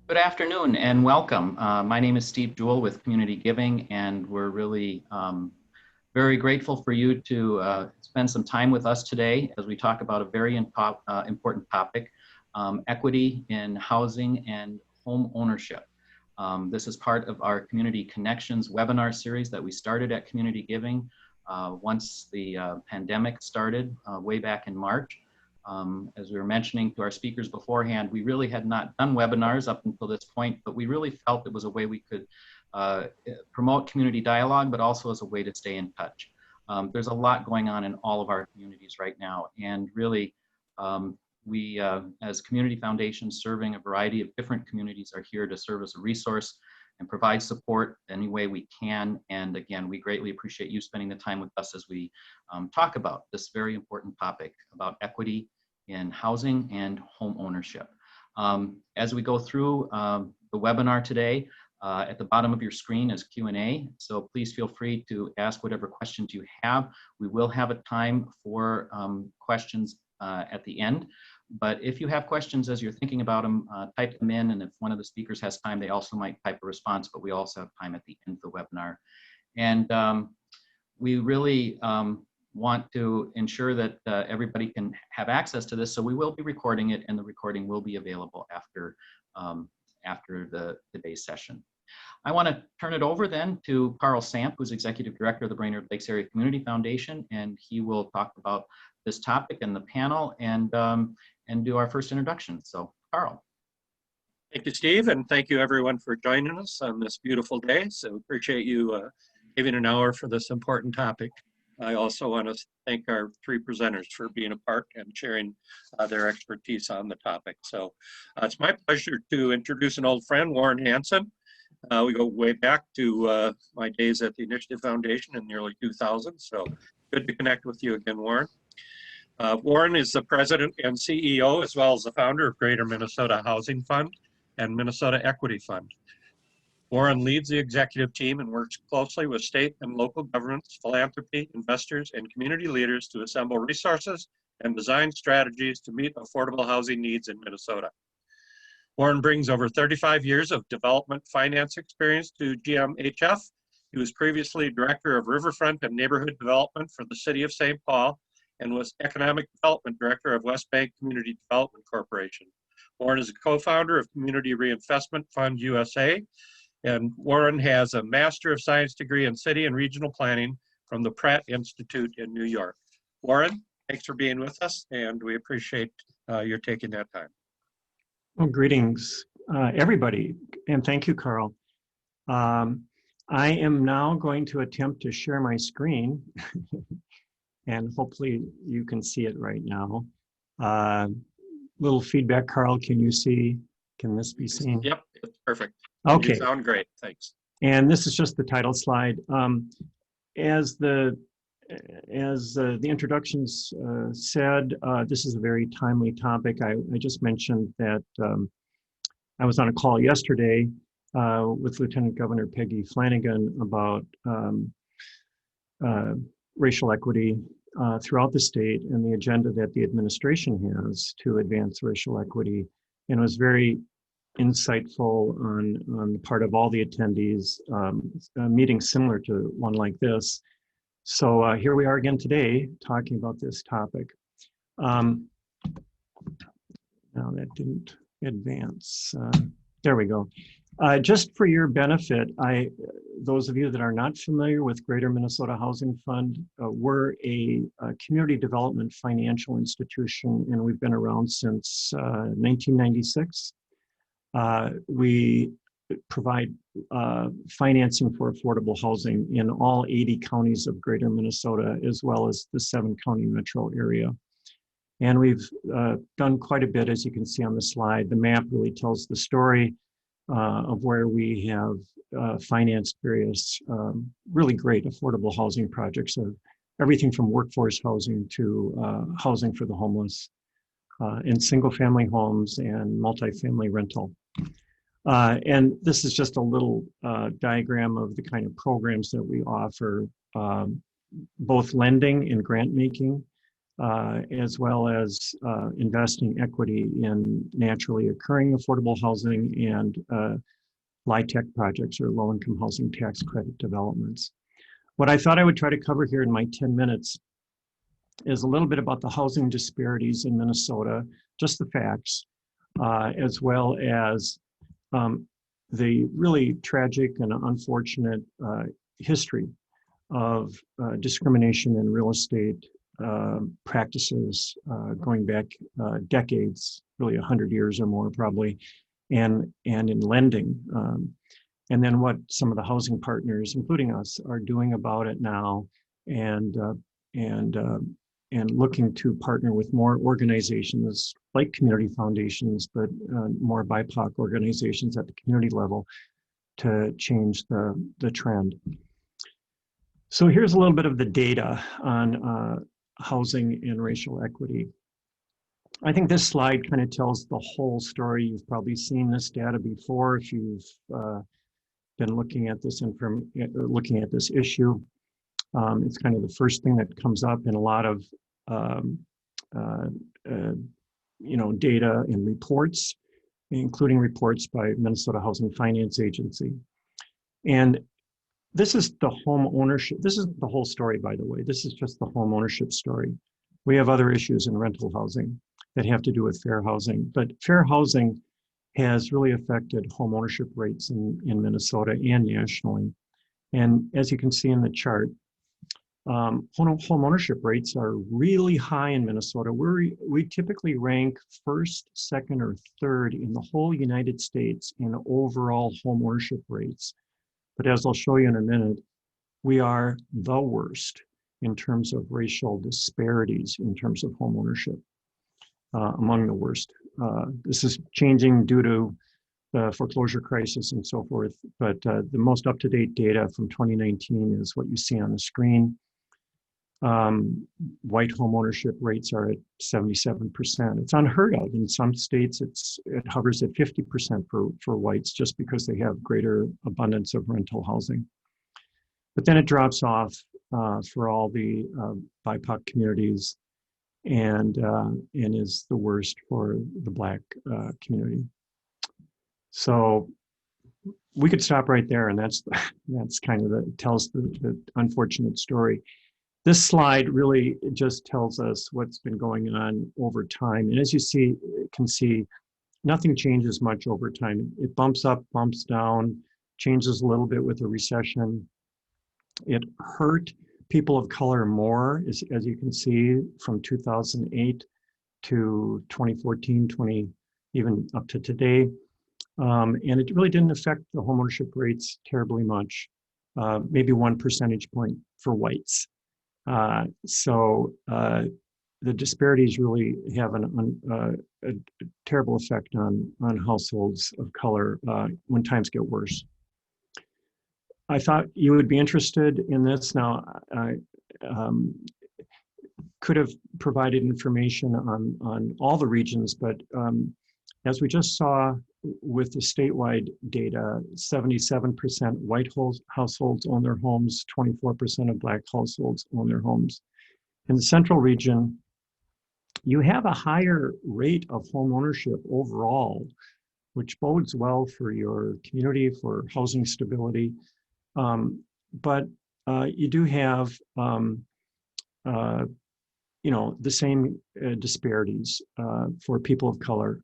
Good afternoon and welcome. My name is Steve Jewell with CommunityGiving, and we're really very grateful for you to spend some time with us today as we talk about a very important topic, equity in housing and home ownership. This is part of our Community Connections webinar series that we started at CommunityGiving once the pandemic started way back in March. As we were mentioning to our speakers beforehand, we really had not done webinars up until this point, but we really felt it was a way we could promote community dialogue, but also as a way to stay in touch. There's a lot going on in all of our communities right now, and really we as community foundations serving a variety of different communities are here to serve as a resource and provide support any way we can. And again, we greatly appreciate you spending the time with us as we talk about this very important topic about equity in housing and home ownership. As we go through the webinar today, at the bottom of your screen is Q&A, so please feel free to ask whatever questions you have. We will have a time for questions at the end, but if you have questions as you're thinking about them, type them in, and if one of the speakers has time, they also might type a response, but we also have time at the end of the webinar. And we really want to ensure that everybody can have access to this, so we will be recording it, and the recording will be available after today's session. I want to turn it over then to Carl Samp, who's Executive Director of the Brainerd Lakes Area Community Foundation, and he will talk about this topic and the panel and do our first introduction. So, Carl. Thank you, Steve, and thank you everyone for joining us on this beautiful day. So appreciate you giving an hour for this important topic. I also want to thank our three presenters for being a part and sharing their expertise on the topic. So it's my pleasure to introduce an old friend, Warren Hanson. We go way back to my days at the Initiative Foundation in the early 2000s. So good to connect with you again, Warren. Warren is the president and CEO, as well as the founder of Greater Minnesota Housing Fund and Minnesota Equity Fund. Warren leads the executive team and works closely with state and local governments, philanthropy, investors, and community leaders to assemble resources and design strategies to meet affordable housing needs in Minnesota. Warren brings over 35 years of development finance experience to GMHF. He was previously Director of Riverfront and Neighborhood Development for the City of St. Paul and was Economic Development Director of West Bank Community Development Corporation. Warren is a co-founder of Community Reinvestment Fund USA, and Warren has a Master of Science degree in City and Regional Planning from the Pratt Institute in New York. Warren, thanks for being with us, and we appreciate your taking that time. Well, greetings, everybody, and thank you, Carl. I am now going to attempt to share my screen, and hopefully you can see it right now. Little feedback, Carl, can you see? Can this be seen? Yep, it's perfect. Okay. You sound great, thanks. And this is just the title slide. As the introductions said, this is a very timely topic. I just mentioned that I was on a call yesterday with Lieutenant Governor Peggy Flanagan about racial equity throughout the state and the agenda that the administration has to advance racial equity. And it was very insightful on the part of all the attendees, a meeting similar to one like this. So here we are again today talking about this topic. Now that didn't advance. There we go. Just for your benefit, those of you that are not familiar with Greater Minnesota Housing Fund, we're a community development financial institution, and we've been around since 1996. We provide financing for affordable housing in all 80 counties of Greater Minnesota, as well as the 7-county metro area. And we've done quite a bit, as you can see on the slide. The map really tells the story of where we have financed various really great affordable housing projects, of everything from workforce housing to housing for the homeless, in single-family homes and multifamily rental. And this is just a little diagram of the kind of programs that we offer, both lending and grant making. as well as investing equity in naturally occurring affordable housing and LIHTC projects or low-income housing tax credit developments. What I thought I would try to cover here in my 10 minutes is a little bit about the housing disparities in Minnesota, just the facts, as well as the really tragic and unfortunate history of discrimination in real estate practices going back decades, really 100 years or more probably, and in lending. And then what some of the housing partners, including us, are doing about it now, and looking to partner with more organizations like community foundations, but more BIPOC organizations at the community level to change the trend. So here's a little bit of the data on housing and racial equity. I think this slide kind of tells the whole story. You've probably seen this data before if you've been looking at this issue. It's kind of the first thing that comes up in a lot of data and reports, including reports by Minnesota Housing Finance Agency. And this is the home ownership. This is the whole story, by the way. This is just the home ownership story. We have other issues in rental housing that have to do with fair housing, but fair housing has really affected home ownership rates in Minnesota and nationally. And as you can see in the chart, home ownership rates are really high in Minnesota. We typically rank first, second, or third in the whole United States in overall home ownership rates. But as I'll show you in a minute, we are the worst in terms of racial disparities in terms of home ownership, among the worst. This is changing due to the foreclosure crisis and so forth, but the most up-to-date data from 2019 is what you see on the screen. White home ownership rates are at 77%. It's unheard of. In some states, it hovers at 50% for whites just because they have greater abundance of rental housing. But then it drops off for all the BIPOC communities and is the worst for the Black community. So we could stop right there, and that's kind of tells the unfortunate story. This slide really just tells us what's been going on over time. And as you can see, nothing changes much over time. It bumps up, bumps down, changes a little bit with the recession. It hurt people of color more, as you can see, from 2008 to 2014, even up to today. And it really didn't affect the homeownership rates terribly much, maybe 1 percentage point for whites. So the disparities really have a terrible effect on households of color when times get worse. I thought you would be interested in this. Now, I could have provided information on all the regions, but as we just saw with the statewide data, 77% white households own their homes, 24% of Black households own their homes. In the central region, you have a higher rate of home ownership overall, which bodes well for your community, for housing stability. But you do have, the same disparities for people of color.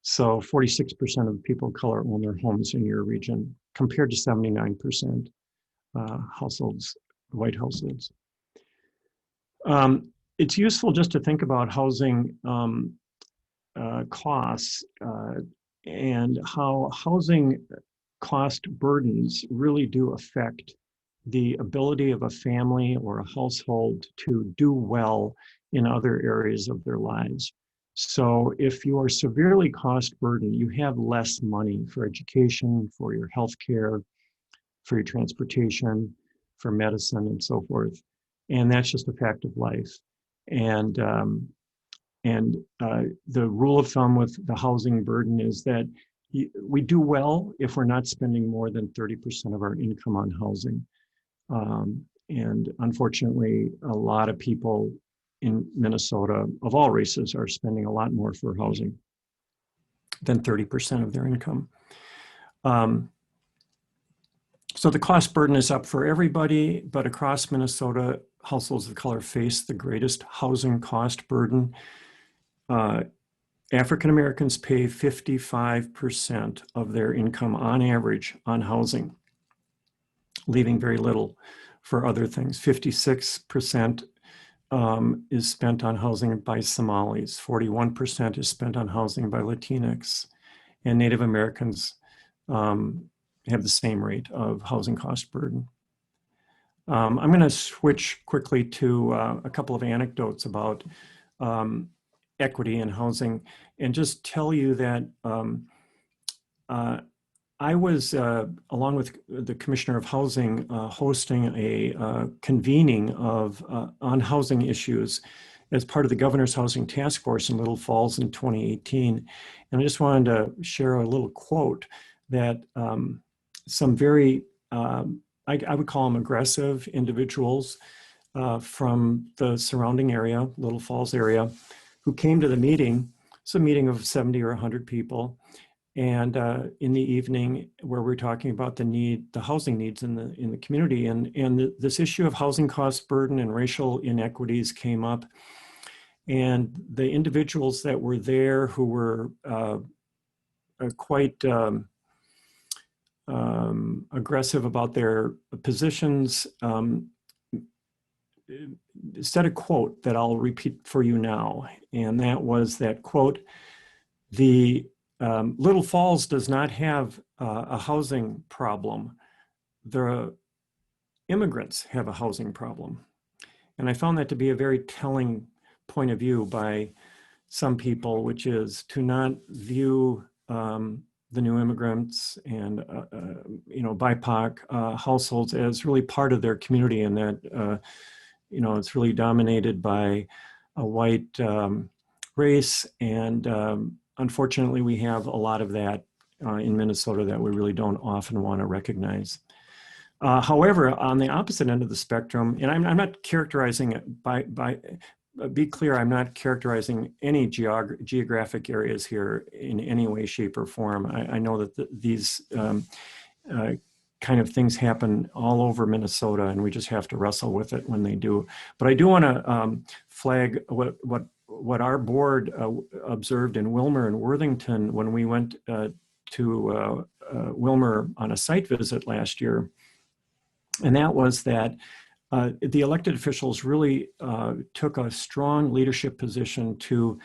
So 46% of people of color own their homes in your region, compared to 79% households, white households. It's useful just to think about housing costs and how housing cost burdens really do affect the ability of a family or a household to do well in other areas of their lives. So if you are severely cost burdened, you have less money for education, for your healthcare, for your transportation, for medicine, and so forth. And that's just a fact of life. And the rule of thumb with the housing burden is that we do well if we're not spending more than 30% of our income on housing. And unfortunately, a lot of people in Minnesota of all races are spending a lot more for housing than 30% of their income. So the cost burden is up for everybody, but across Minnesota, households of color face the greatest housing cost burden. African Americans pay 55% of their income on average on housing, leaving very little for other things. 56% is spent on housing by Somalis. 41% is spent on housing by Latinx. And Native Americans have the same rate of housing cost burden. I'm going to switch quickly to a couple of anecdotes about equity in housing and just tell you that I was, along with the Commissioner of Housing, hosting a convening of on housing issues as part of the Governor's Housing Task Force in Little Falls in 2018. And I just wanted to share a little quote that some very, I would call them aggressive individuals from the surrounding area, Little Falls area, who came to the meeting. It's a meeting of 70 or 100 people. And in the evening, where we're talking about the housing needs in the community, and this issue of housing cost burden and racial inequities came up. And the individuals that were there who were quite aggressive about their positions said a quote that I'll repeat for you now. And that was that quote, the Little Falls does not have a housing problem. The immigrants have a housing problem. And I found that to be a very telling point of view by some people, which is to not view the new immigrants and BIPOC households as really part of their community, and that it's really dominated by a white race. And unfortunately, we have a lot of that in Minnesota that we really don't often want to recognize. However, on the opposite end of the spectrum, and I'm not characterizing it be clear, I'm not characterizing any geographic areas here in any way, shape, or form. I know that these kind of things happen all over Minnesota, and we just have to wrestle with it when they do. But I do want to flag what our board observed in Willmar and Worthington when we went to Willmar on a site visit last year. And that was that the elected officials really took a strong leadership position to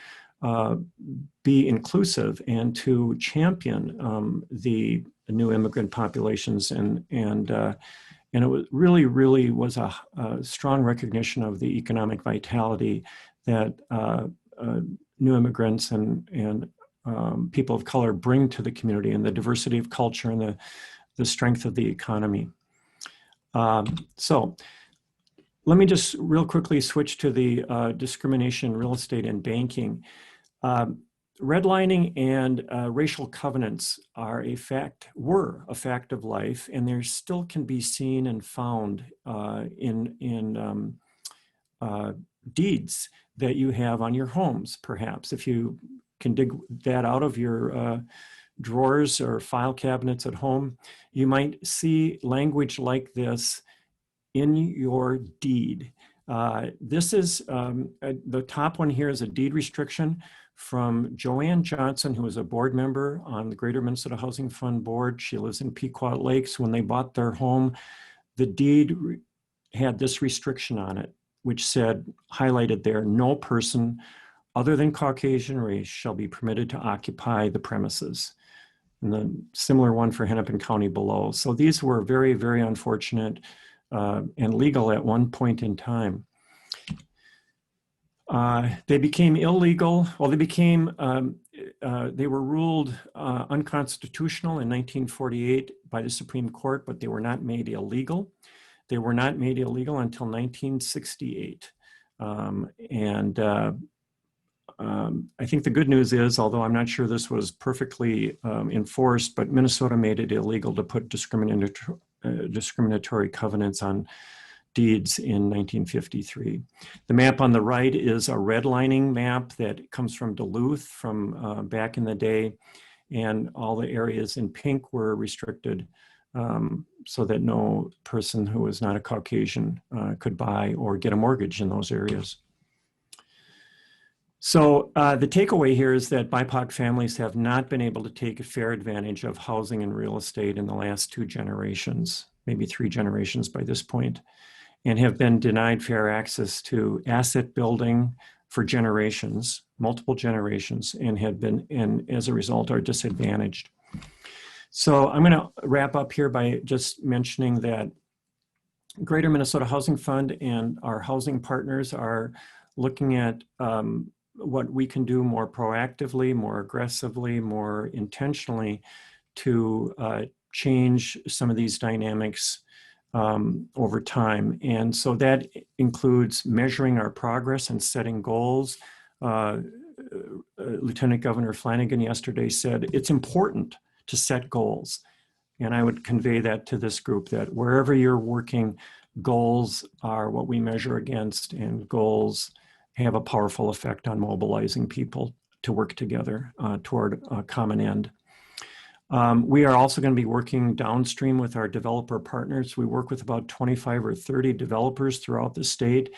be inclusive and to champion the new immigrant populations, and it was really was a strong recognition of the economic vitality that new immigrants and people of color bring to the community, and the diversity of culture and the strength of the economy. So let me just real quickly switch to the discrimination in real estate and banking. Redlining and racial covenants were a fact of life, and there still can be seen and found in deeds that you have on your homes, perhaps. If you can dig that out of your drawers or file cabinets at home, you might see language like this in your deed. This is, the top one here is a deed restriction from Joanne Johnson, who is a board member on the Greater Minnesota Housing Fund Board. She lives in Pequot Lakes. When they bought their home, the deed had this restriction on it, which said, highlighted there, no person other than Caucasian race shall be permitted to occupy the premises. And the similar one for Hennepin County below. So these were very, very unfortunate and legal at one point in time. They became illegal. Well, they were ruled unconstitutional in 1948 by the Supreme Court, but they were not made illegal. They were not made illegal until 1968. I think the good news is, although I'm not sure this was perfectly enforced, but Minnesota made it illegal to put discriminatory covenants on deeds in 1953. The map on the right is a redlining map that comes from Duluth from back in the day, and all the areas in pink were restricted so that no person who was not a Caucasian could buy or get a mortgage in those areas. So the takeaway here is that BIPOC families have not been able to take a fair advantage of housing and real estate in the last 2 generations, maybe 3 generations by this point, and have been denied fair access to asset building for generations, multiple generations, and have been, and as a result, are disadvantaged. So I'm going to wrap up here by just mentioning that Greater Minnesota Housing Fund and our housing partners are looking at what we can do more proactively, more aggressively, more intentionally to change some of these dynamics over time. And so that includes measuring our progress and setting goals. Lieutenant Governor Flanagan yesterday said it's important to set goals. And I would convey that to this group, that wherever you're working, goals are what we measure against, and goals have a powerful effect on mobilizing people to work together toward a common end. We are also going to be working downstream with our developer partners. We work with about 25 or 30 developers throughout the state,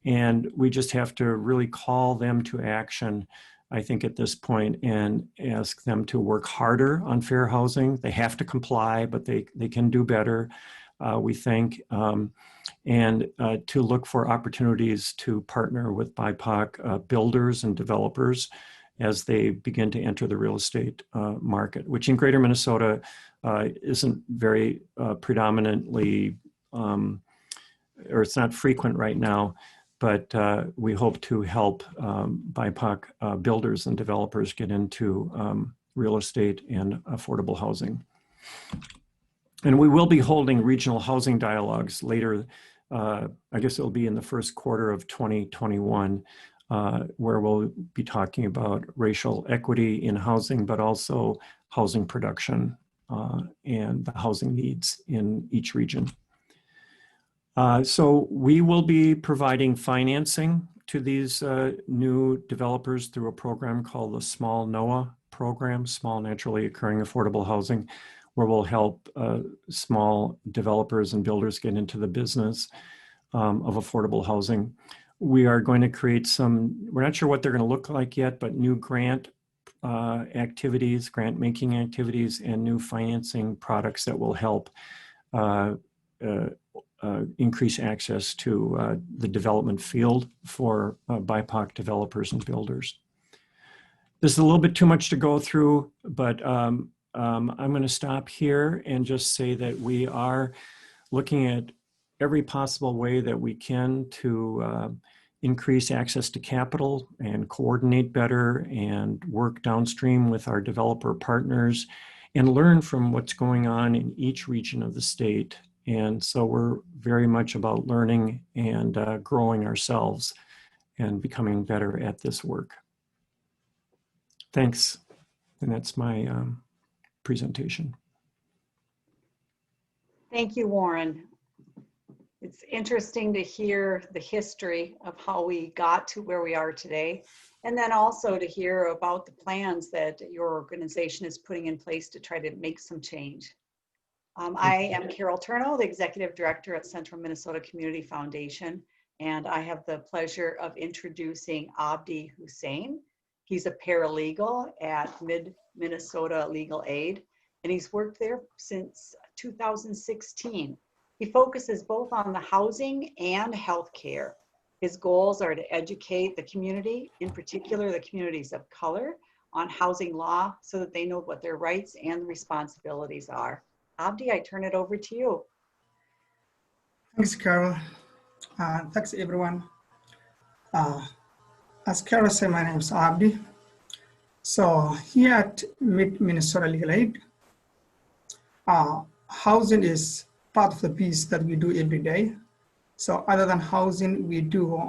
and we just have to really call them to action, I think, at this point, and ask them to work harder on fair housing. They have to comply, but they can do better, we think, and to look for opportunities to partner with BIPOC builders and developers as they begin to enter the real estate market, which in Greater Minnesota isn't very predominantly, or it's not frequent right now, but we hope to help BIPOC builders and developers get into real estate and affordable housing. And we will be holding regional housing dialogues later. I guess it'll be in the first quarter of 2021, where we'll be talking about racial equity in housing, but also housing production and the housing needs in each region. So we will be providing financing to these new developers through a program called the Small NOAA program, Small Naturally Occurring Affordable Housing, where we'll help small developers and builders get into the business of affordable housing. We are going to create some, we're not sure what they're going to look like yet, but new grant activities, grant making activities, and new financing products that will help increase access to the development field for BIPOC developers and builders. This is a little bit too much to go through, but I'm going to stop here and just say that we are looking at every possible way that we can to increase access to capital and coordinate better and work downstream with our developer partners and learn from what's going on in each region of the state. And so we're very much about learning and growing ourselves and becoming better at this work. Thanks. And that's my presentation. Thank you, Warren. It's interesting to hear the history of how we got to where we are today, and then also to hear about the plans that your organization is putting in place to try to make some change. I am Carol Turno, the Executive Director at Central Minnesota Community Foundation, and I have the pleasure of introducing Abdirhman Hussein. He's a paralegal at Mid-Minnesota Legal Aid, and he's worked there since 2016. He focuses both on the housing and healthcare. His goals are to educate the community, in particular the communities of color, on housing law so that they know what their rights and responsibilities are. Abdi, I turn it over to you. Thanks, Carol. Thanks, everyone. As Carol said, my name is Abdi. So here at Mid-Minnesota Legal Aid, housing is part of the piece that we do every day. So other than housing, we do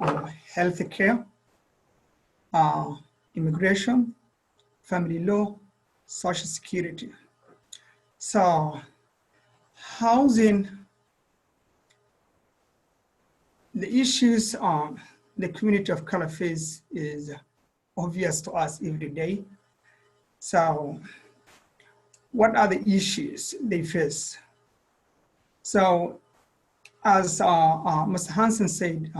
health care, immigration, family law, social security. So housing the issues the community of color face is obvious to us every day. So what are the issues they face? So as Mr. Hanson said,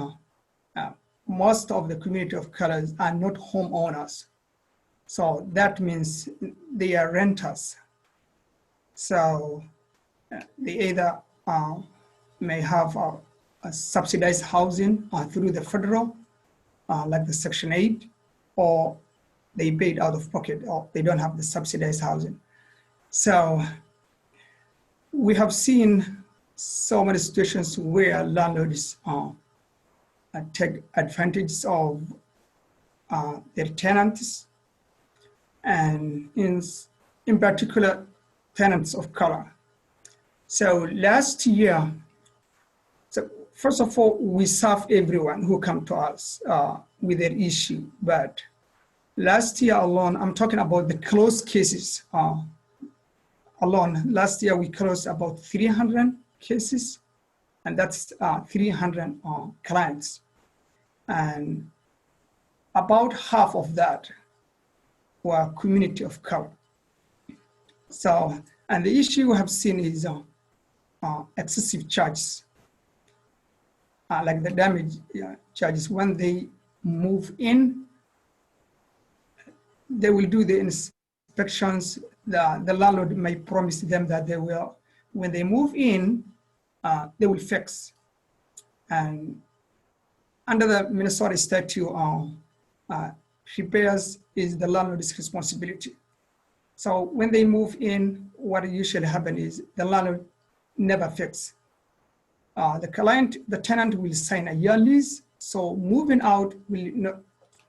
most of the community of colors are not homeowners. So that means they are renters. So they either may have a subsidized housing through the federal, like the Section 8, or they paid out of pocket, or they don't have the subsidized housing. So we have seen so many situations where landlords take advantage of their tenants, and in particular, tenants of color. So last year, so first of all, we serve everyone who come to us with their issue, but last year alone, I'm talking about the closed cases alone. Last year, we closed about 300 cases, and that's 300 clients. And about half of that were community of color. So, and the issue we have seen is excessive charges, like the damage charges. When they move in, they will do the inspections. The landlord may promise them that they will, when they move in, they will fix. And under the Minnesota statute, repairs is the landlord's responsibility. So when they move in, what usually happens is the landlord never fix. The tenant will sign a year lease, so moving out will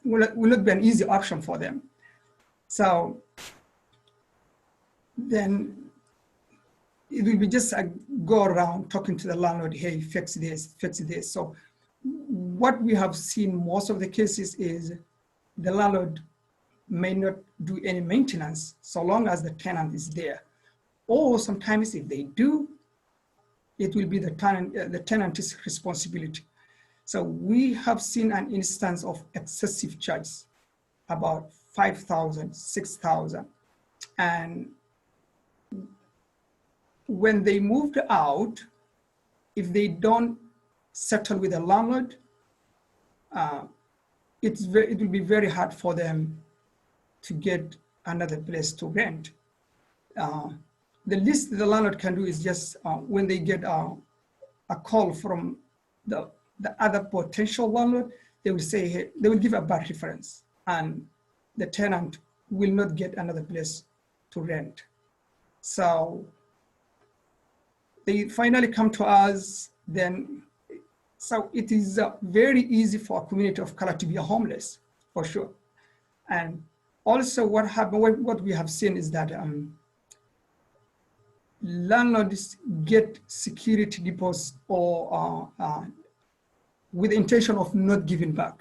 not be an easy option for them. So then it will be just a go around talking to the landlord, hey, fix this, fix this. So what we have seen most of the cases is the landlord may not do any maintenance so long as the tenant is there. Or sometimes if they do, it will be the tenant's responsibility. So we have seen an instance of excessive charges, about 5,000, 6,000. And when they moved out, if they don't settle with the landlord, it will be very hard for them to get another place to rent. The least the landlord can do is just when they get a call from the other potential landlord, they will say, hey, they will give a bad reference, and the tenant will not get another place to rent. So they finally come to us then. So it is very easy for a community of color to be homeless, for sure. And also what we have seen is that landlords get security deposits or with the intention of not giving back.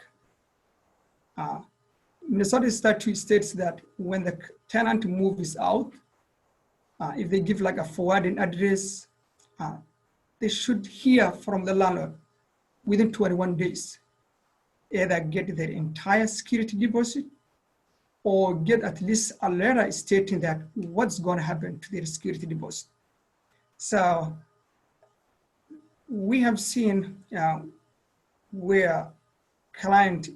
Minnesota statute states that when the tenant moves out, if they give like a forwarding address, they should hear from the landlord within 21 days, either get their entire security deposit or get at least a letter stating that what's going to happen to their security deposit. So we have seen where clients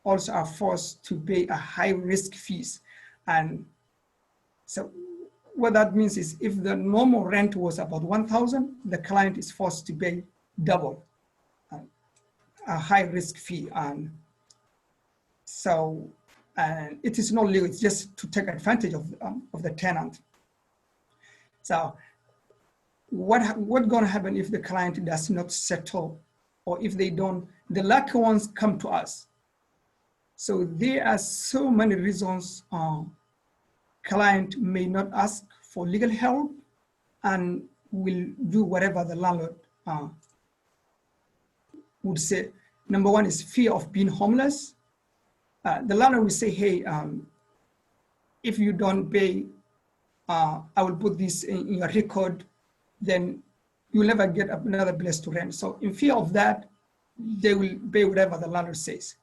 also are forced to pay a high risk fees. And so what that means is if the normal rent was about 1,000, the client is forced to pay double, a high risk fee. And so it is not legal, it's just to take advantage of the tenant. So what's going to happen if the client does not settle, or if they don't, the lucky ones come to us. So there are so many reasons client may not ask for legal help and will do whatever the landlord would say. Number one is fear of being homeless. The landlord will say, hey, if you don't pay, I will put this in your record, then you'll never get another place to rent. So in fear of that, they will pay whatever the landlord says.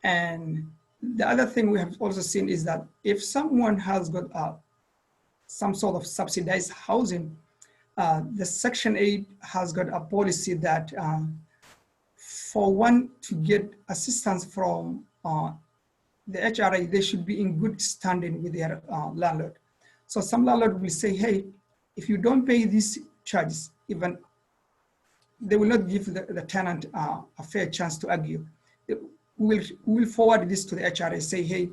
And the other thing we have also seen is that if someone has got some sort of subsidized housing, the Section 8 has got a policy that for one to get assistance from the HRA, they should be in good standing with their landlord. So some landlord will say, hey, if you don't pay these charges, even they will not give the tenant a fair chance to argue. We will forward this to the HRA, say, hey,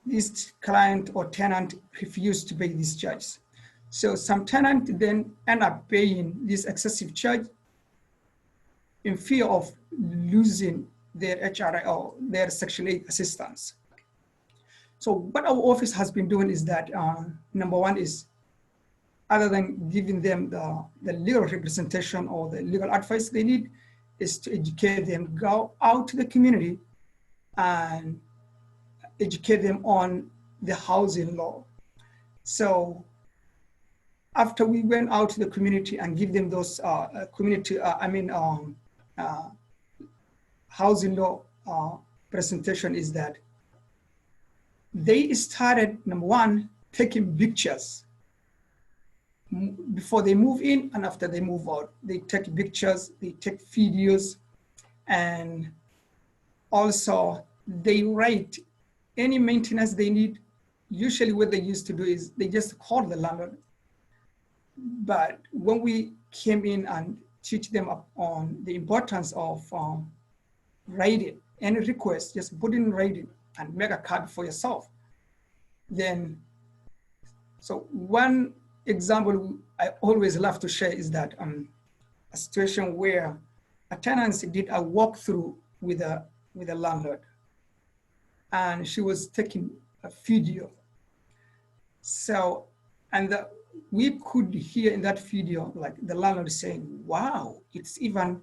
this client or tenant refused to pay these charges. So some tenant then end up paying this excessive charge in fear of losing their HRA or their Section 8 assistance. So what our office has been doing is that, number one is, other than giving them the legal representation or the legal advice they need, is to educate them, go out to the community and educate them on the housing law. So after we went out to the community and give them those housing law presentation, is that they started, number one, taking pictures before they move in and after they move out. They take pictures, they take videos, and also they write any maintenance they need. Usually what they used to do is they just call the landlord. But when we came in and teach them on the importance of writing any request, just put in writing and make a card for yourself. Then, so one example I always love to share is that a situation where a tenant did a walkthrough with a landlord, and she was taking a video. So, and we could hear in that video, like the landlord saying, wow, it's even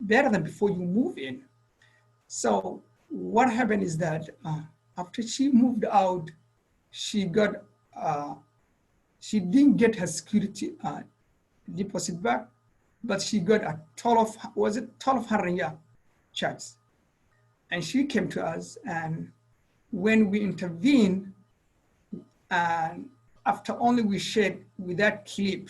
better than before you move in. So what happened is that after she moved out, she got, she didn't get her security deposit back, but she got a $1,200 charge. And she came to us, and when we intervened, and after only we shared with that clip,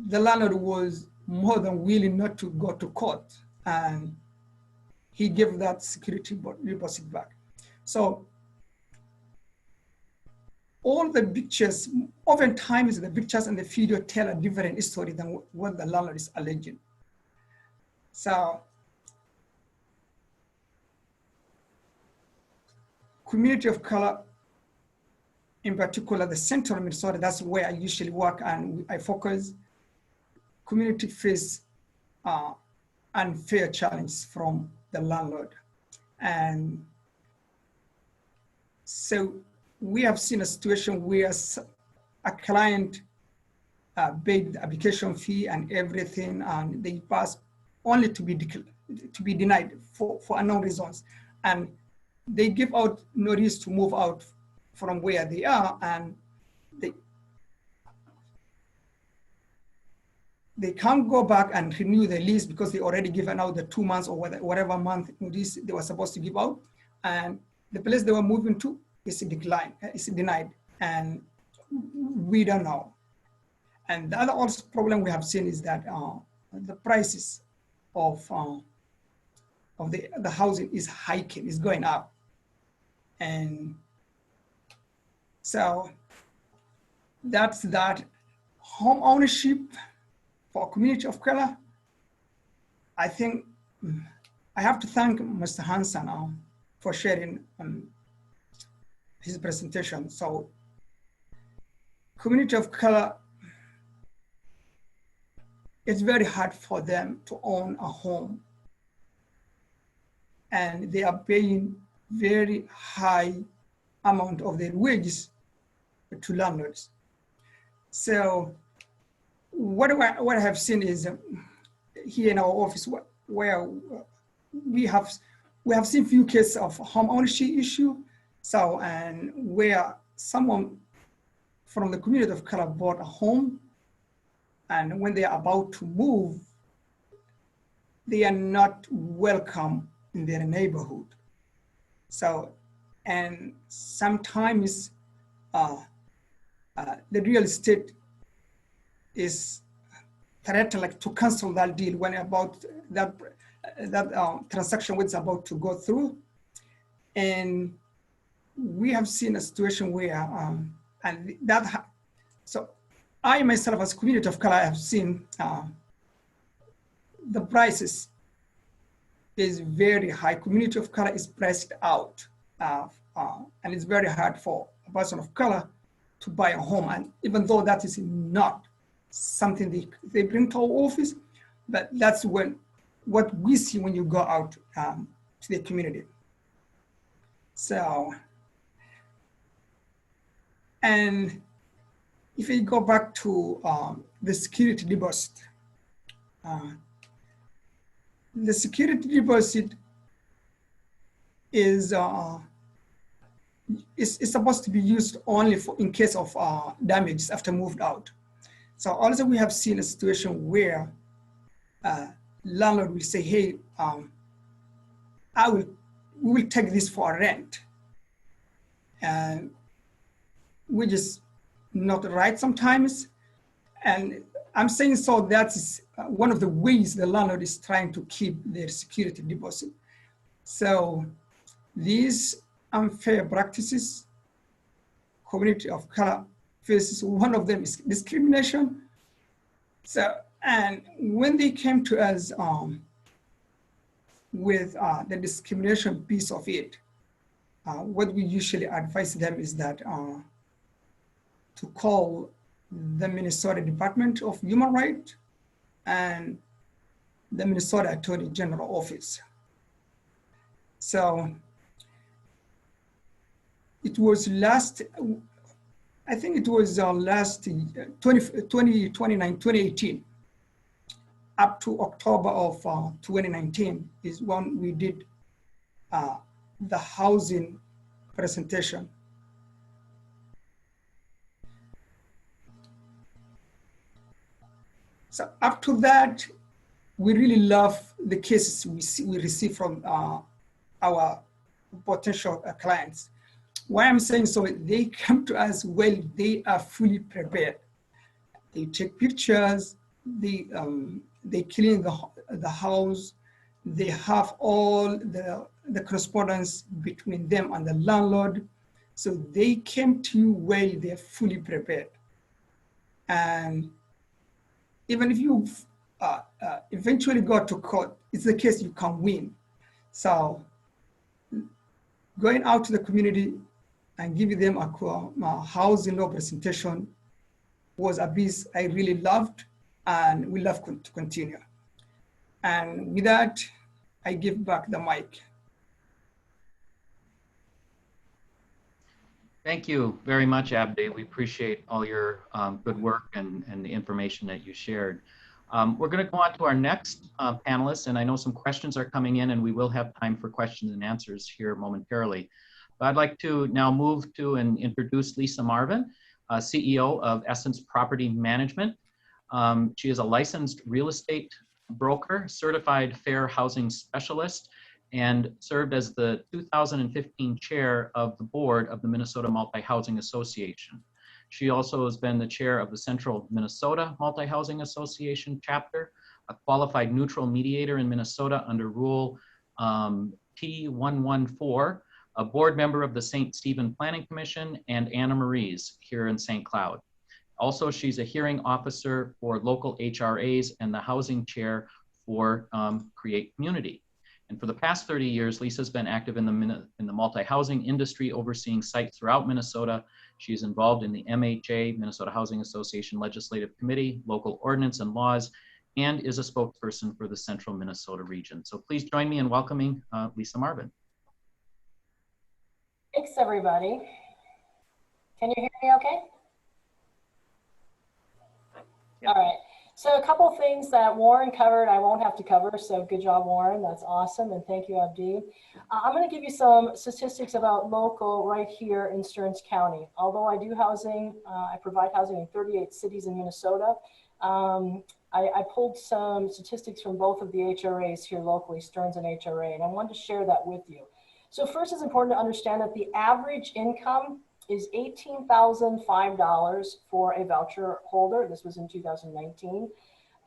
the landlord was more than willing not to go to court, and he gave that security deposit back. So all the pictures, oftentimes the pictures and the video tell a different story than what the landlord is alleging. So community of color, in particular the central Minnesota, that's where I usually work and I focus. Community face unfair challenge from the landlord. And so we have seen a situation where a client paid the application fee and everything, and they pass only to be denied for unknown reasons. And they give out notice to move out from where they are, and they can't go back and renew the lease because they already given out the 2 months or whatever month notice they were supposed to give out, and the place they were moving to is declined, is denied, and we don't know. And the other also problem we have seen is that the prices of the housing is hiking, is going up. And so that's that. Home ownership for a community of color, I think I have to thank Mr. Hanson for sharing his presentation. So community of color, it's very hard for them to own a home, and they are paying very high amount of their wages to landlords. So what I have seen is here in our office where we have seen few cases of home ownership issue. So, and where someone from the community of color bought a home, And when they are about to move, they are not welcome in their neighborhood. So, and sometimes the real estate is threatened like to cancel that deal when about that transaction was about to go through. And we have seen a situation where, so I myself as community of color have seen the prices is very high. Community of color is priced out, and it's very hard for a person of color to buy a home. And even though that is not something they bring to our office, but that's what we see when you go out to the community. So, and if we go back to the security deposit, the security deposit is supposed to be used only in case of damages after moved out. So also we have seen a situation where landlord will say, hey, we will take this for rent. And which is not right sometimes. And I'm saying so that is one of the ways the landlord is trying to keep their security deposit. So these unfair practices, community of color faces, one of them is discrimination. So, and when they came to us with the discrimination piece of it, what we usually advise them is that to call the Minnesota Department of Human Rights and the Minnesota Attorney General Office. So it was I think it was last 2018 up to October of 2019 is when we did the housing presentation. So up to that, we really love the cases we receive from our potential clients. Why I'm saying so, they come to us well, they are fully prepared. They take pictures, they clean the house, they have all the correspondence between them and the landlord. So they came to you well, they're fully prepared. And even if you eventually go to court, it's the case you can win. So going out to the community and giving them a housing law presentation was a piece I really loved and we love to continue. And with that, I give back the mic. Thank you very much, Abdi. We appreciate all your good work and the information that you shared. We're going to go on to our next panelist, and I know some questions are coming in, and we will have time for questions and answers here momentarily. But I'd like to now move to and introduce Lisa Marvin, CEO of Essence Property Management. She is a licensed real estate broker, certified fair housing specialist, and served as the 2015 chair of the board of the Minnesota Multi-Housing Association. She also has been the chair of the Central Minnesota Multi-Housing Association chapter, a qualified neutral mediator in Minnesota under Rule T114, a board member of the St. Stephen Planning Commission, and Anna Marie's here in St. Cloud. Also, she's a hearing officer for local HRAs and the housing chair for Create Community. And for the past 30 years, Lisa's been active in the multi-housing industry, overseeing sites throughout Minnesota. She's involved in the MHA, Minnesota Housing Association Legislative Committee, local ordinance and laws, and is a spokesperson for the Central Minnesota region. So please join me in welcoming Lisa Marvin. Thanks, everybody. Can you hear me okay? Yeah. All right. So a couple things that Warren covered, I won't have to cover. So good job, Warren. That's awesome. And thank you, Abdi. I'm going to give you some statistics about local right here in Stearns County. Although I do housing, I provide housing in 38 cities in Minnesota. I pulled some statistics from both of the HRAs here locally, Stearns and HRA, and I wanted to share that with you. So first, it's important to understand that the average income is $18,005 for a voucher holder. This was in 2019.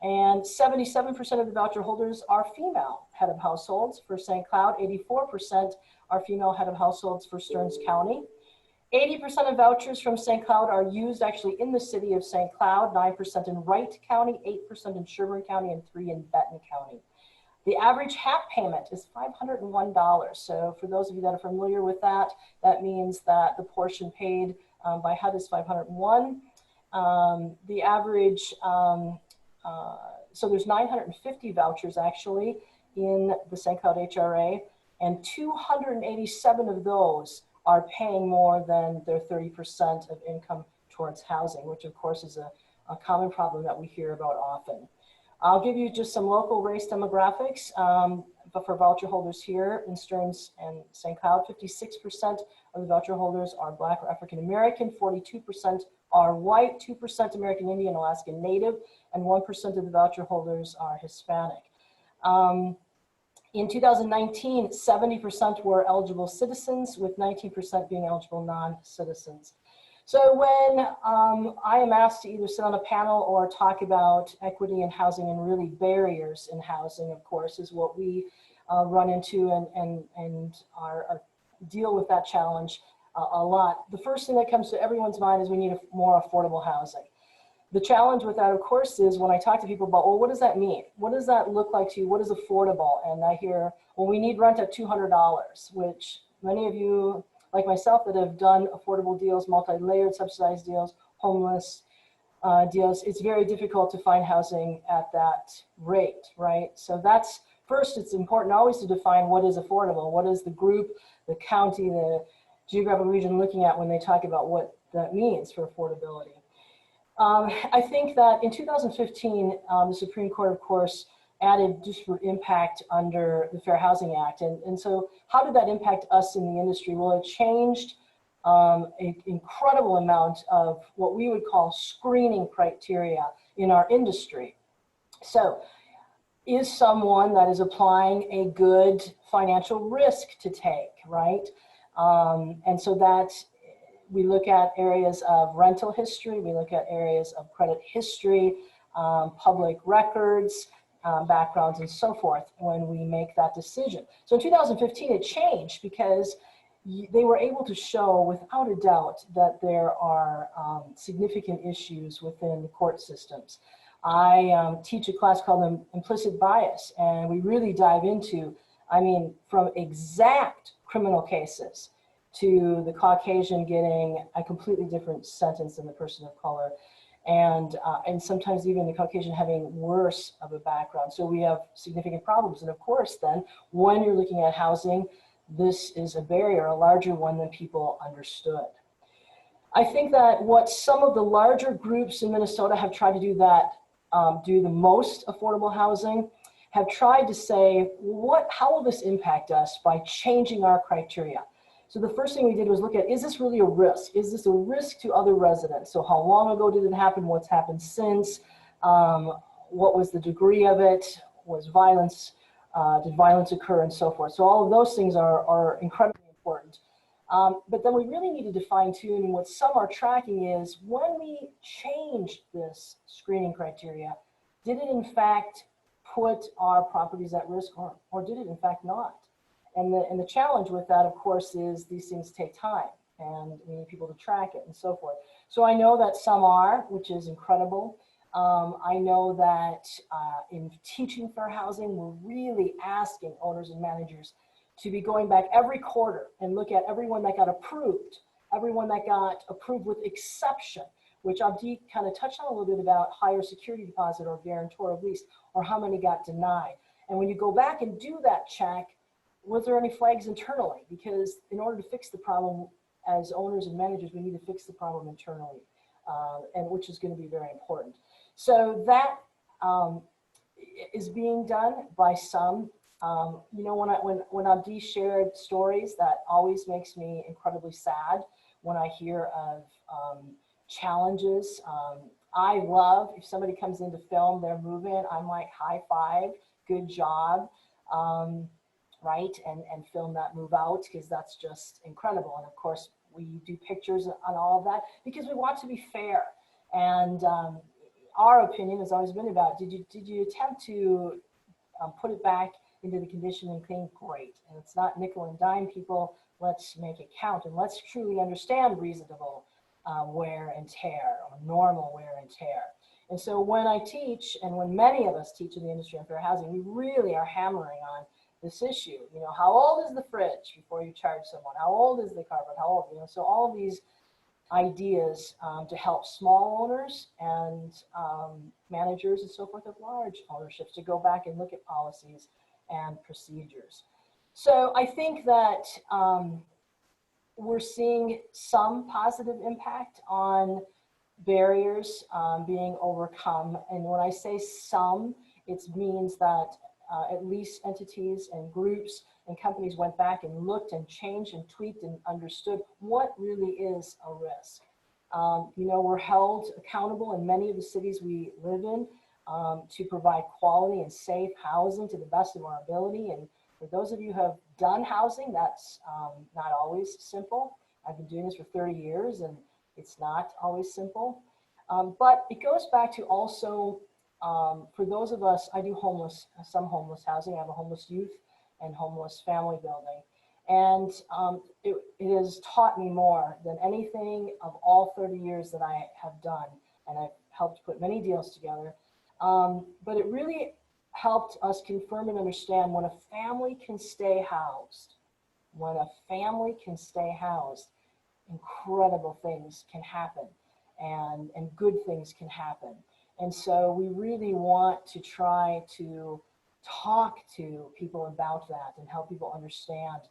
And 77% of the voucher holders are female head of households for St. Cloud. 84% are female head of households for Stearns County. 80% of vouchers from St. Cloud are used actually in the city of St. Cloud, 9% in Wright County, 8% in Sherburne County, and 3% in Benton County. The average HAP payment is $501. So for those of you that are familiar with that, that means that the portion paid by HUD is $501. The average, so there's 950 vouchers actually in the St. Cloud HRA, and 287 of those are paying more than their 30% of income towards housing, which of course is a common problem that we hear about often. I'll give you just some local race demographics, but for voucher holders here in Stearns and St. Cloud, 56% of the voucher holders are Black or African American, 42% are white, 2% American Indian, Alaskan Native, and 1% of the voucher holders are Hispanic. In 2019, 70% were eligible citizens, with 19% being eligible non-citizens. So when I am asked to either sit on a panel or talk about equity in housing and really barriers in housing, of course, is what we run into and deal with that challenge a lot. The first thing that comes to everyone's mind is we need more affordable housing. The challenge with that, of course, is when I talk to people about, well, what does that mean? What does that look like to you? What is affordable? And I hear, well, we need rent at $200, which many of you, like myself, that have done affordable deals, multi-layered subsidized deals, homeless deals, it's very difficult to find housing at that rate, right? So that's, first, it's important always to define what is affordable. What is the group, the county, the geographic region looking at when they talk about what that means for affordability. I think that in 2015, the Supreme Court, of course, added disparate impact under the Fair Housing Act. And so how did that impact us in the industry? Well, it changed an incredible amount of what we would call screening criteria in our industry. So is someone that is applying a good financial risk to take, right? And so that we look at areas of rental history, we look at areas of credit history, public records, backgrounds, and so forth when we make that decision. So in 2015, it changed because they were able to show without a doubt that there are significant issues within the court systems. I teach a class called Implicit Bias, and we really dive into, I mean, from exact criminal cases to the Caucasian getting a completely different sentence than the person of color, and sometimes even the Caucasian having worse of a background. So we have significant problems. And of course, then, when you're looking at housing, this is a barrier, a larger one than people understood. I think that what some of the larger groups in Minnesota have tried to do that do the most affordable housing have tried to say, how will this impact us by changing our criteria? So the first thing we did was look at, is this really a risk? Is this a risk to other residents? So how long ago did it happen? What's happened since? What was the degree of it? Was violence, did violence occur, and so forth? So all of those things are incredibly important. But then we really need to fine tune, and what some are tracking is, when we changed this screening criteria, did it in fact put our properties at risk, or did it in fact not? And the challenge with that, of course, is these things take time, and we need people to track it and so forth. So I know that some are, which is incredible. I know that in teaching fair housing, we're really asking owners and managers to be going back every quarter and look at everyone that got approved, everyone that got approved with exception, which Abdi kind of touched on a little bit about higher security deposit or guarantor of lease, or how many got denied. And when you go back and do that check, was there any flags internally? Because in order to fix the problem as owners and managers, we need to fix the problem internally, and which is going to be very important. So that is being done by some. You know, when Abdi shared stories, that always makes me incredibly sad when I hear of challenges I love if somebody comes in to film their move-in, I'm like, high five, good job, right? And film that move out, because that's just incredible. And of course, we do pictures on all of that because we want to be fair. And our opinion has always been about, did you attempt to put it back into the condition and clean? Great. And it's not nickel and dime people. Let's make it count, and let's truly understand reasonable wear and tear, or normal wear and tear. And so when I teach, and when many of us teach in the industry on fair housing, we really are hammering on this issue. You know, how old is the fridge before you charge someone? How old is the carpet? How old, you know, so all of these ideas to help small owners and managers and so forth of large ownerships to go back and look at policies and procedures. So I think that we're seeing some positive impact on barriers being overcome. And when I say some, it means that at least entities and groups and companies went back and looked and changed and tweaked and understood what really is a risk. You know, we're held accountable in many of the cities we live in to provide quality and safe housing to the best of our ability. And for those of you who have done housing, that's not always simple. I've been doing this for 30 years and it's not always simple. But it goes back to also, for those of us, I do some homeless housing. I have a homeless youth and homeless family building. And it has taught me more than anything of all 30 years that I have done. And I've helped put many deals together. But it really helped us confirm and understand when a family can stay housed, incredible things can happen and good things can happen. And so we really want to try to talk to people about that and help people understand.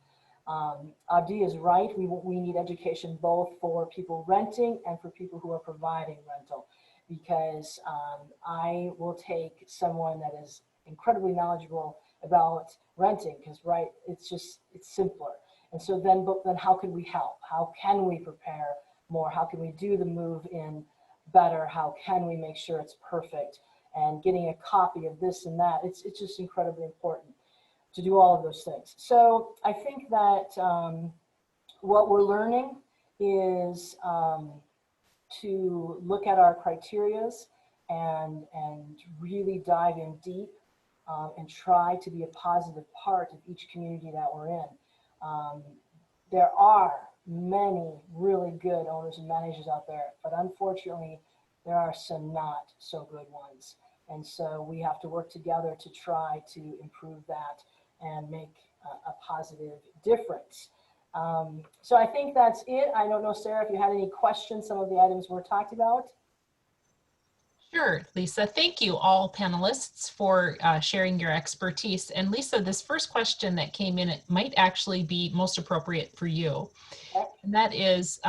Abdi is right. We need education both for people renting and for people who are providing rental, because I will take someone that is incredibly knowledgeable about renting, because it's simpler. And so then how can we help? How can we prepare more? How can we do the move in better? How can we make sure it's perfect? And getting a copy of this and that, it's just incredibly important to do all of those things. So I think that what we're learning is to look at our criterias and really dive in deep and try to be a positive part of each community that we're in. There are many really good owners and managers out there, but unfortunately, there are some not so good ones. And so we have to work together to try to improve that and make a positive difference. So I think that's it. I don't know, Sarah, if you had any questions, some of the items we're talked about. Sure, Lisa. Thank you all panelists for sharing your expertise. And Lisa, this first question that came in, it might actually be most appropriate for you. Okay. And that is,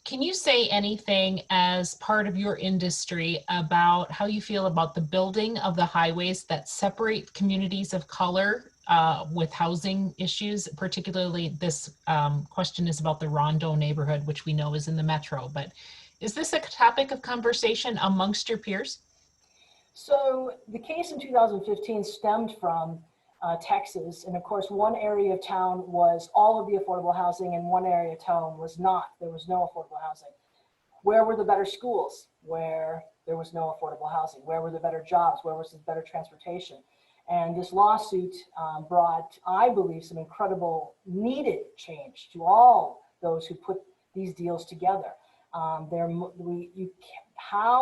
can you say anything as part of your industry about how you feel about the building of the highways that separate communities of color with housing issues? Particularly this question is about the Rondo neighborhood, which we know is in the metro, but is this a topic of conversation amongst your peers? So the case in 2015 stemmed from Texas. And of course, one area of town was all of the affordable housing and one area of town was not. There was no affordable housing. Where were the better schools? Where there was no affordable housing? Where were the better jobs? Where was the better transportation? And this lawsuit brought, I believe, some incredible needed change to all those who put these deals together. How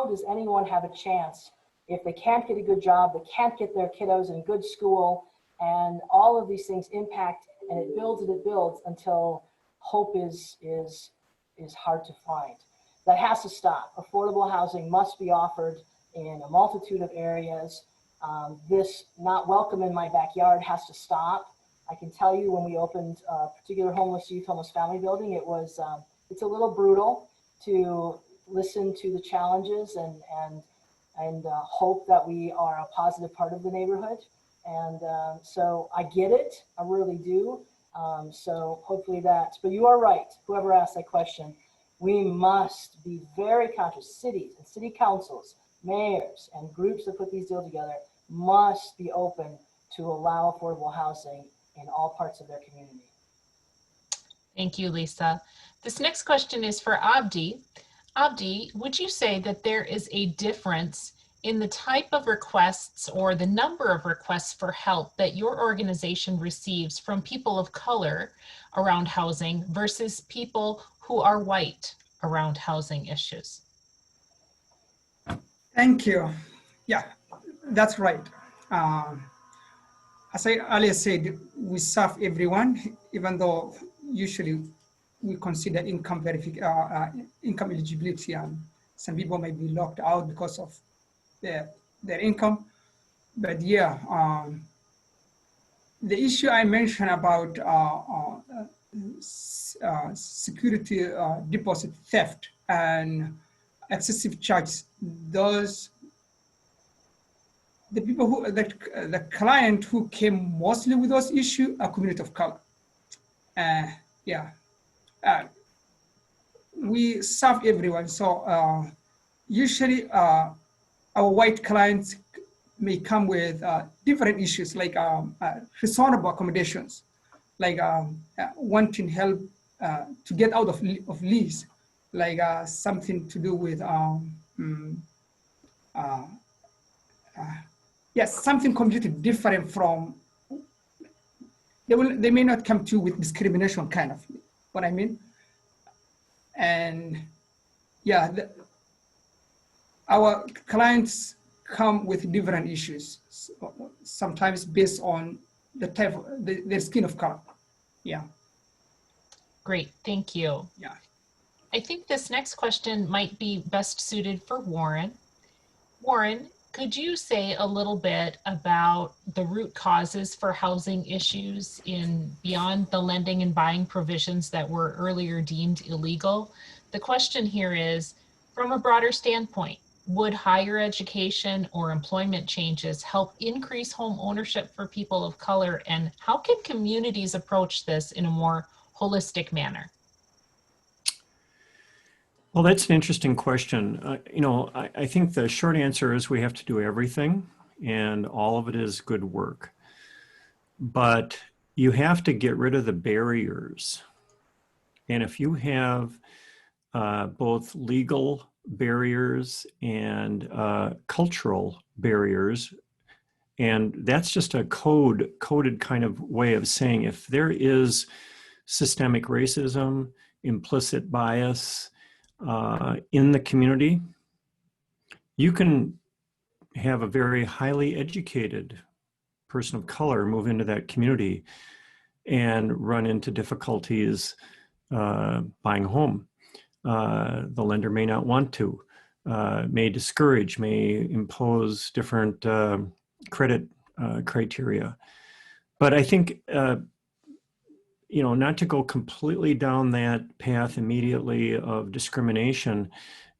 does anyone have a chance if they can't get a good job, they can't get their kiddos in good school, and all of these things impact, and it builds until hope is hard to find. That has to stop. Affordable housing must be offered in a multitude of areas. This not welcome in my backyard has to stop. I can tell you when we opened a particular homeless youth, homeless family building, it's a little brutal to listen to the challenges and hope that we are a positive part of the neighborhood. And so I get it, I really do. So hopefully but you are right, whoever asked that question, We must be very conscious. Cities and city councils, mayors, and groups that put these deals together must be open to allow affordable housing in all parts of their community. Thank you, Lisa. This next question is for Abdi. Abdi, would you say that there is a difference in the type of requests or the number of requests for help that your organization receives from people of color around housing versus people who are white around housing issues? Thank you. Yeah, that's right. As I earlier said, we serve everyone, even though usually we consider income income eligibility, and some people may be locked out because of their income. But yeah, the issue I mentioned about security deposit theft and excessive charges, the people who, the client who came mostly with those issues are community of color. Yeah, we serve everyone. So usually our white clients may come with different issues like reasonable accommodations, like wanting help to get out of lease, like something to do with yes, something completely different from, they may not come to you with discrimination, kind of what I mean. And yeah, our clients come with different issues, sometimes based on the type of their skin of color. Yeah. Great, thank you. Yeah. I think this next question might be best suited for Warren. Warren, could you say a little bit about the root causes for housing issues beyond the lending and buying provisions that were earlier deemed illegal? The question here is, from a broader standpoint, would higher education or employment changes help increase home ownership for people of color? And how can communities approach this in a more holistic manner? Well, that's an interesting question. I think the short answer is we have to do everything, and all of it is good work. But you have to get rid of the barriers. And if you have both legal barriers and cultural barriers, and that's just a coded kind of way of saying if there is systemic racism, implicit bias, in the community, you can have a very highly educated person of color move into that community and run into difficulties buying a home. The lender may not want to, may discourage, may impose different credit criteria. But I think not to go completely down that path immediately of discrimination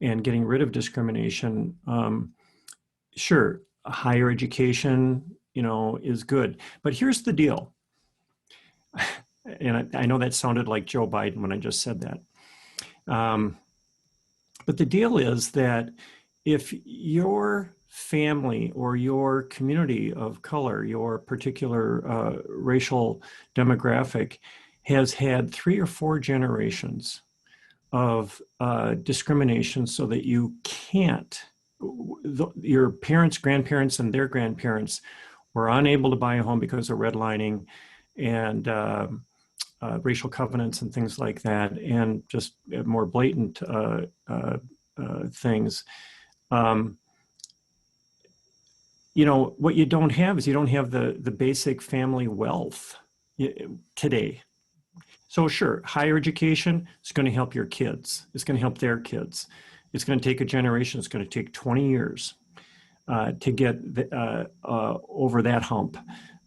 and getting rid of discrimination. Sure, higher education, is good. But here's the deal. And I know that sounded like Joe Biden when I just said that. But the deal is that if your family or your community of color, your particular racial demographic has had 3 or 4 generations of discrimination so that you can't, your parents, grandparents, and their grandparents were unable to buy a home because of redlining and racial covenants and things like that, and just more blatant things. What you don't have is you don't have the basic family wealth today. So sure, higher education is going to help your kids. It's going to help their kids. It's going to take a generation. It's going to take 20 years to get over that hump.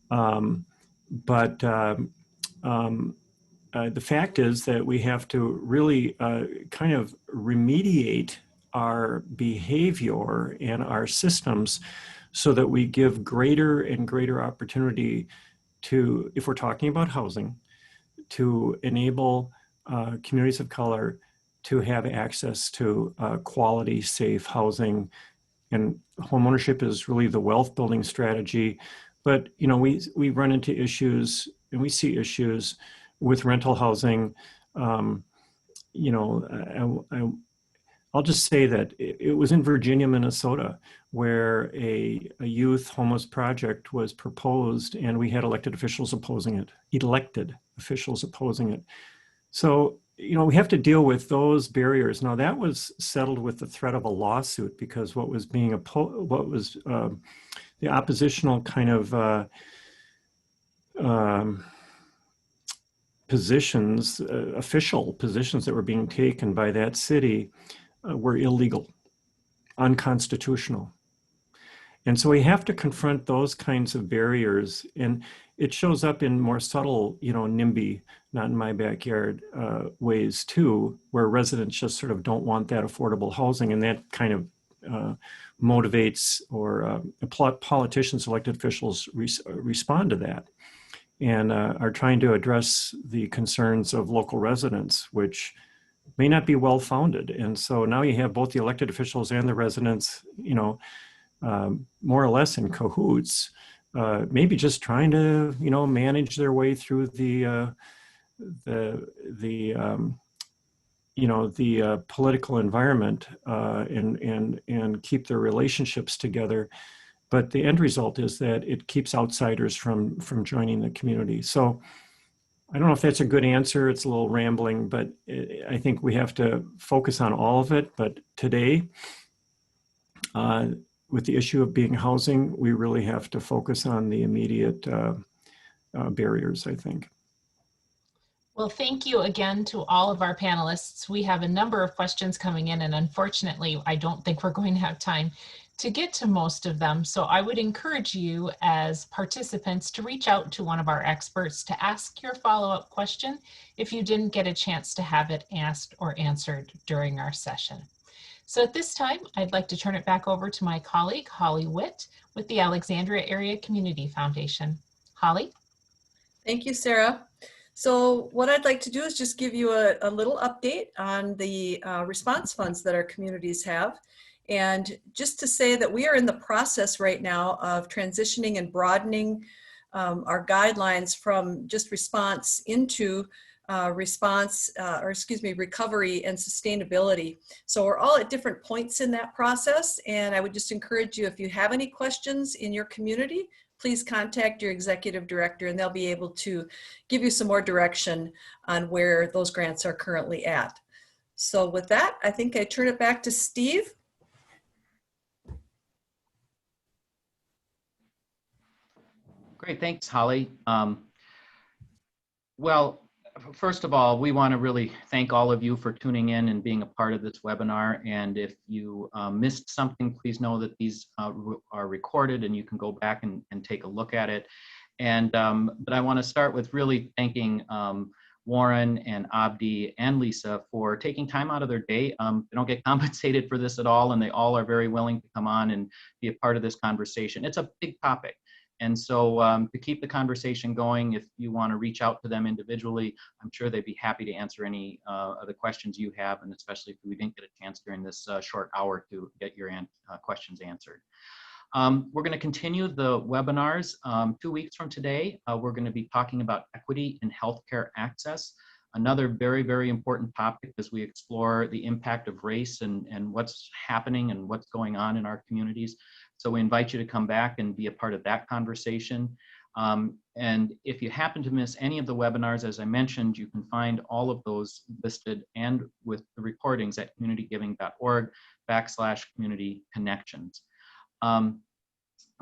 But the fact is that we have to really kind of remediate our behavior and our systems so that we give greater and greater opportunity to, if we're talking about housing, to enable communities of color to have access to quality, safe housing. And homeownership is really the wealth building strategy. But we run into issues, and we see issues with rental housing. I'll just say that it was in Virginia, Minnesota, where a youth homeless project was proposed, and we had elected officials opposing it. So, we have to deal with those barriers. Now, that was settled with the threat of a lawsuit, because what was being the oppositional kind of positions, official positions that were being taken by that city were illegal, unconstitutional. And so we have to confront those kinds of barriers. And it shows up in more subtle, NIMBY, not in my backyard, ways too, where residents just sort of don't want that affordable housing. And that kind of motivates, or politicians, elected officials respond to that, and are trying to address the concerns of local residents, which may not be well-founded. And so now you have both the elected officials and the residents, more or less in cahoots, maybe just trying to, manage their way through the political environment, and keep their relationships together. But the end result is that it keeps outsiders from joining the community. So I don't know if that's a good answer. It's a little rambling, but I think we have to focus on all of it. But today, with the issue of being housing, we really have to focus on the immediate barriers, I think. Well, thank you again to all of our panelists. We have a number of questions coming in, and unfortunately, I don't think we're going to have time to get to most of them. So I would encourage you as participants to reach out to one of our experts to ask your follow-up question if you didn't get a chance to have it asked or answered during our session. So at this time, I'd like to turn it back over to my colleague, Holly Witt, with the Alexandria Area Community Foundation. Holly? Thank you, Sarah. So what I'd like to do is just give you a little update on the response funds that our communities have. And just to say that we are in the process right now of transitioning and broadening our guidelines from just response into recovery and sustainability. So we're all at different points in that process. And I would just encourage you, if you have any questions in your community, please contact your executive director, and they'll be able to give you some more direction on where those grants are currently at. So with that, I think I turn it back to Steve. Great, thanks, Holly. Well, first of all, we want to really thank all of you for tuning in and being a part of this webinar. And if you missed something, please know that these are recorded and you can go back and take a look at it. And but I want to start with really thanking Warren and Abdi and Lisa for taking time out of their day. They don't get compensated for this at all, and they all are very willing to come on and be a part of this conversation. It's a big topic. And so to keep the conversation going, if you want to reach out to them individually, I'm sure they'd be happy to answer any of the questions you have, and especially if we didn't get a chance during this short hour to get your questions answered. We're going to continue the webinars 2 weeks from today. We're going to be talking about equity in healthcare access, another very, very important topic as we explore the impact of race and what's happening and what's going on in our communities. So we invite you to come back and be a part of that conversation. And if you happen to miss any of the webinars, as I mentioned, you can find all of those listed and with the recordings at communitygiving.org/CommunityConnections.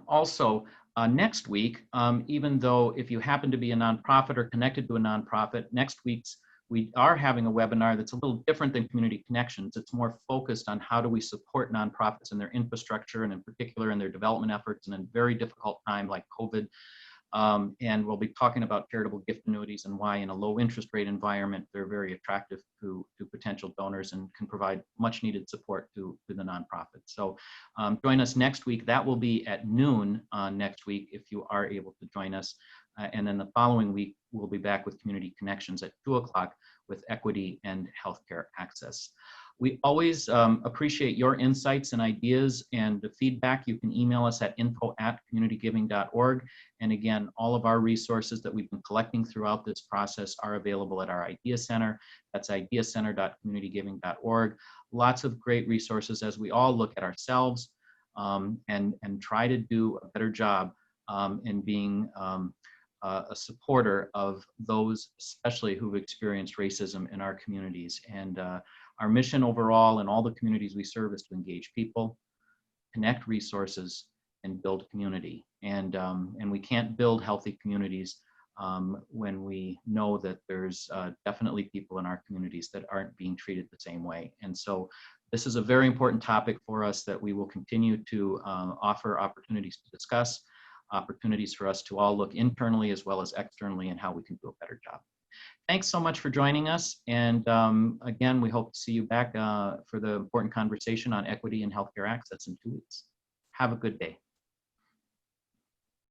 Also, next week, even though if you happen to be a nonprofit or connected to a nonprofit, next week's we are having a webinar that's a little different than Community Connections. It's more focused on how do we support nonprofits in their infrastructure and in particular in their development efforts in a very difficult time like COVID. And we'll be talking about charitable gift annuities and why in a low interest rate environment, they're very attractive to potential donors and can provide much needed support to the nonprofits. So join us next week. That will be at noon next week if you are able to join us. And then the following week, we'll be back with Community Connections at 2 o'clock with equity and healthcare access. We always appreciate your insights and ideas and the feedback. You can email us at info@communitygiving.org. And again, all of our resources that we've been collecting throughout this process are available at our Idea Center. That's ideacenter.communitygiving.org. Lots of great resources as we all look at ourselves and try to do a better job in being a supporter of those, especially who've experienced racism in our communities. And our mission overall in all the communities we serve is to engage people, connect resources, and build community. And we can't build healthy communities when we know that there's definitely people in our communities that aren't being treated the same way. And so this is a very important topic for us that we will continue to offer opportunities to discuss, opportunities for us to all look internally as well as externally and how we can do a better job. Thanks so much for joining us. And again, we hope to see you back for the important conversation on equity and healthcare access in 2 weeks. Have a good day.